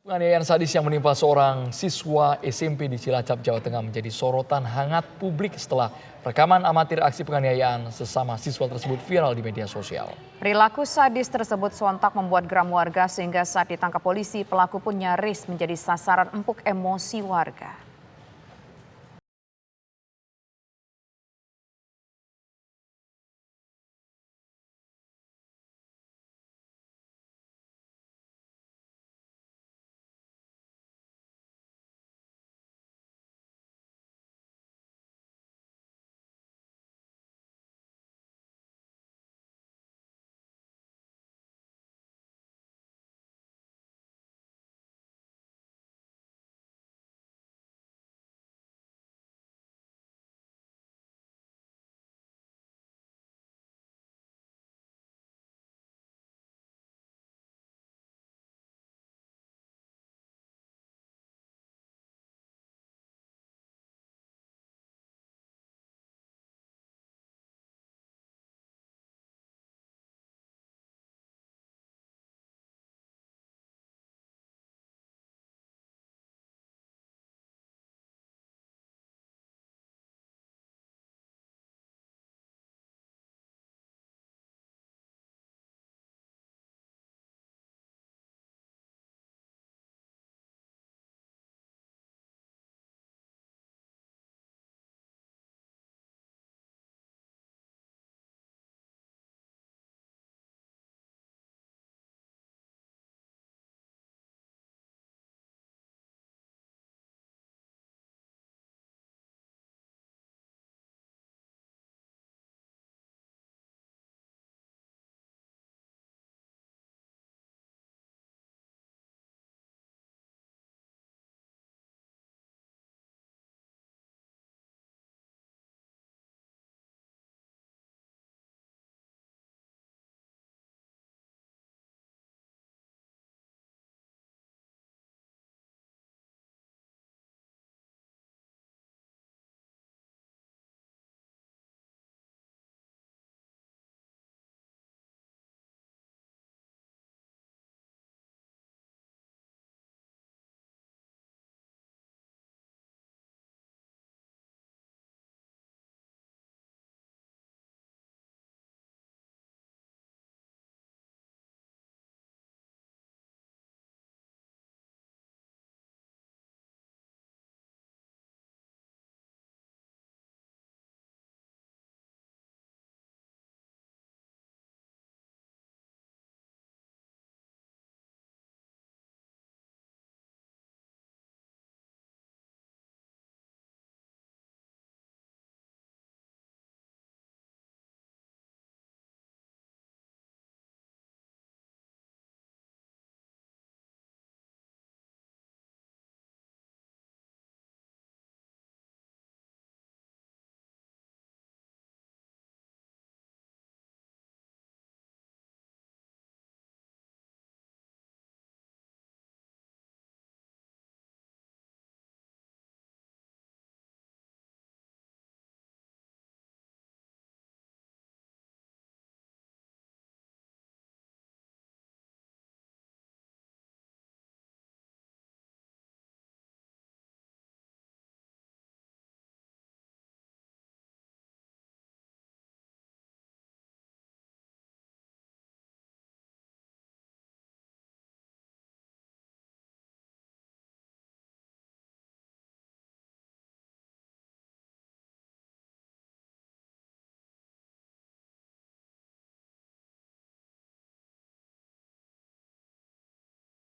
Penganiayaan sadis yang menimpa seorang siswa SMP di Cilacap, Jawa Tengah menjadi sorotan hangat publik setelah rekaman amatir aksi penganiayaan sesama siswa tersebut viral di media sosial. Perilaku sadis tersebut sontak membuat geram warga sehingga saat ditangkap polisi, pelaku pun nyaris menjadi sasaran empuk emosi warga.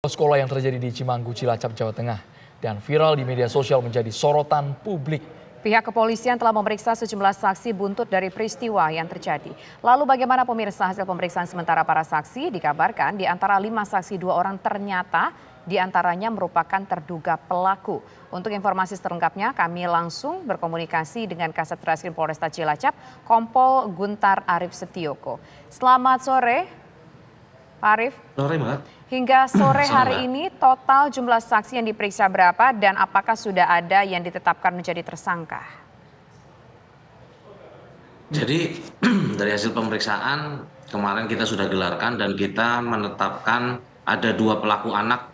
Sekolah yang terjadi di Cimanggu, Cilacap, Jawa Tengah dan viral di media sosial menjadi sorotan publik. Pihak kepolisian telah memeriksa sejumlah saksi buntut dari peristiwa yang terjadi. Lalu bagaimana pemirsa hasil pemeriksaan sementara para saksi? Dikabarkan di antara 5 saksi 2 orang ternyata di antaranya merupakan terduga pelaku. Untuk informasi selengkapnya kami langsung berkomunikasi dengan Kasat Reskrim Polresta Cilacap, Kompol Guntar Arif Setioko. Selamat sore, Pak Arif. Sore, Mbak. Hingga sore hari ini total jumlah saksi yang diperiksa berapa dan apakah sudah ada yang ditetapkan menjadi tersangka? Jadi dari hasil pemeriksaan kemarin kita sudah gelarkan dan kita menetapkan ada 2 pelaku anak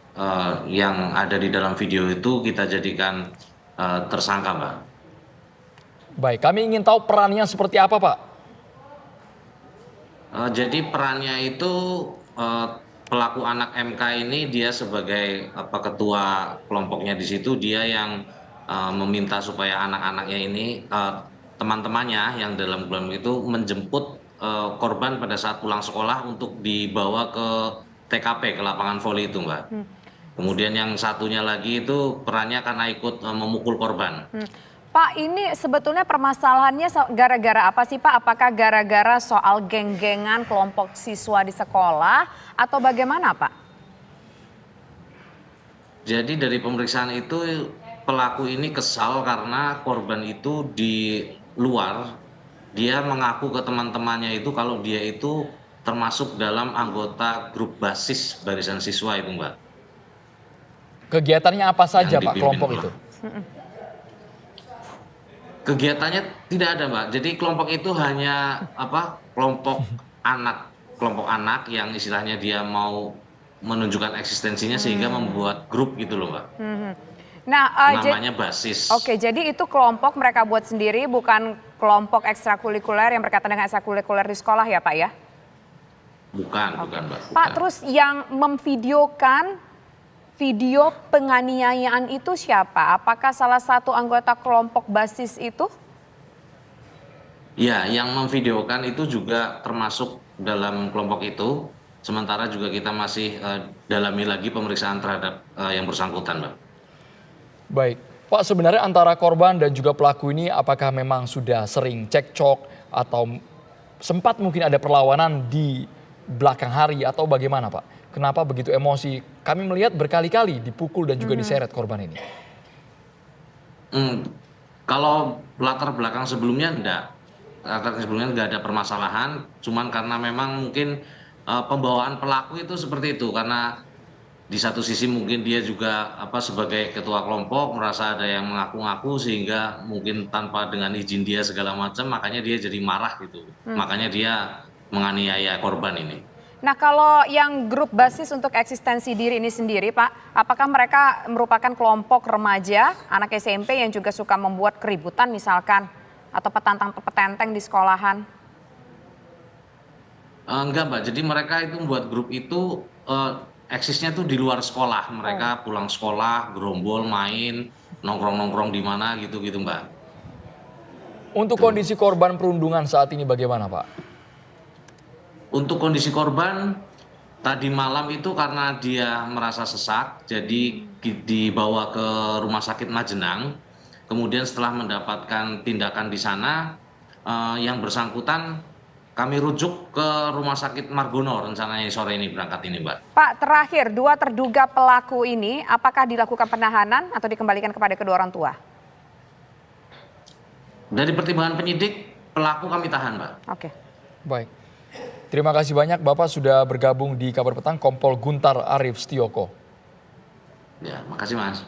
yang ada di dalam video itu kita jadikan tersangka, Mbak. Baik, kami ingin tahu perannya seperti apa, Pak? Jadi perannya itu pelaku anak MK ini dia sebagai ketua kelompoknya di situ, dia yang meminta supaya anak-anaknya ini teman-temannya yang dalam kelompok itu menjemput korban pada saat pulang sekolah untuk dibawa ke TKP, ke lapangan voli itu, Mbak. Kemudian yang satunya lagi itu perannya karena ikut memukul korban. Pak, ini sebetulnya permasalahannya gara-gara apa sih Pak? Apakah gara-gara soal geng-gengan kelompok siswa di sekolah atau bagaimana Pak? Jadi dari pemeriksaan itu pelaku ini kesal karena korban itu di luar, dia mengaku ke teman-temannya itu kalau dia itu termasuk dalam anggota grup basis barisan siswa itu, Mbak. Kegiatannya apa saja, Yang Pak, dipimpin kelompok oleh- itu? Kegiatannya tidak ada, Mbak. Jadi kelompok itu hanya kelompok anak yang istilahnya dia mau menunjukkan eksistensinya sehingga membuat grup gitu loh, Mbak. Nah, Namanya basis. Oke, jadi itu kelompok mereka buat sendiri, bukan kelompok ekstrakurikuler yang berkaitan dengan ekstrakurikuler di sekolah ya Pak ya? Bukan, Mbak. Pak, Bukan. terus yang memvideokan video penganiayaan itu siapa? Apakah salah satu anggota kelompok basis itu? Ya, yang memvideokan itu juga termasuk dalam kelompok itu. Sementara juga kita masih dalami lagi pemeriksaan terhadap yang bersangkutan, Mbak. Baik, Pak, sebenarnya antara korban dan juga pelaku ini apakah memang sudah sering cekcok atau sempat mungkin ada perlawanan di belakang hari atau bagaimana, Pak? Kenapa begitu emosi? Kami melihat berkali-kali dipukul dan juga diseret korban ini. Kalau latar belakang sebelumnya enggak. Latar belakang sebelumnya enggak ada permasalahan, cuman karena memang mungkin pembawaan pelaku itu seperti itu, karena di satu sisi mungkin dia juga sebagai ketua kelompok merasa ada yang mengaku-ngaku sehingga mungkin tanpa dengan izin dia segala macam, makanya dia jadi marah gitu. Makanya dia menganiaya korban ini. Nah, kalau yang grup basis untuk eksistensi diri ini sendiri, Pak, apakah mereka merupakan kelompok remaja, anak SMP yang juga suka membuat keributan misalkan, atau petantang-petenteng di sekolahan? Enggak, Mbak. Jadi mereka itu membuat grup itu eksisnya tuh di luar sekolah. Mereka pulang sekolah, gerombol, main, nongkrong-nongkrong di mana gitu-gitu, Mbak. Untuk kondisi korban perundungan saat ini bagaimana, Pak? Untuk kondisi korban, tadi malam itu karena dia merasa sesak, jadi dibawa ke Rumah Sakit Majenang. Kemudian setelah mendapatkan tindakan di sana, yang bersangkutan kami rujuk ke Rumah Sakit Margono rencananya sore ini berangkat ini, Mbak. Pak, terakhir, dua terduga pelaku ini apakah dilakukan penahanan atau dikembalikan kepada kedua orang tua? Dari pertimbangan penyidik, pelaku kami tahan, Mbak. Oke. Baik. Terima kasih banyak Bapak sudah bergabung di Kabar Petang, Kompol Guntar Arif Setioko. Ya, makasih, Mas.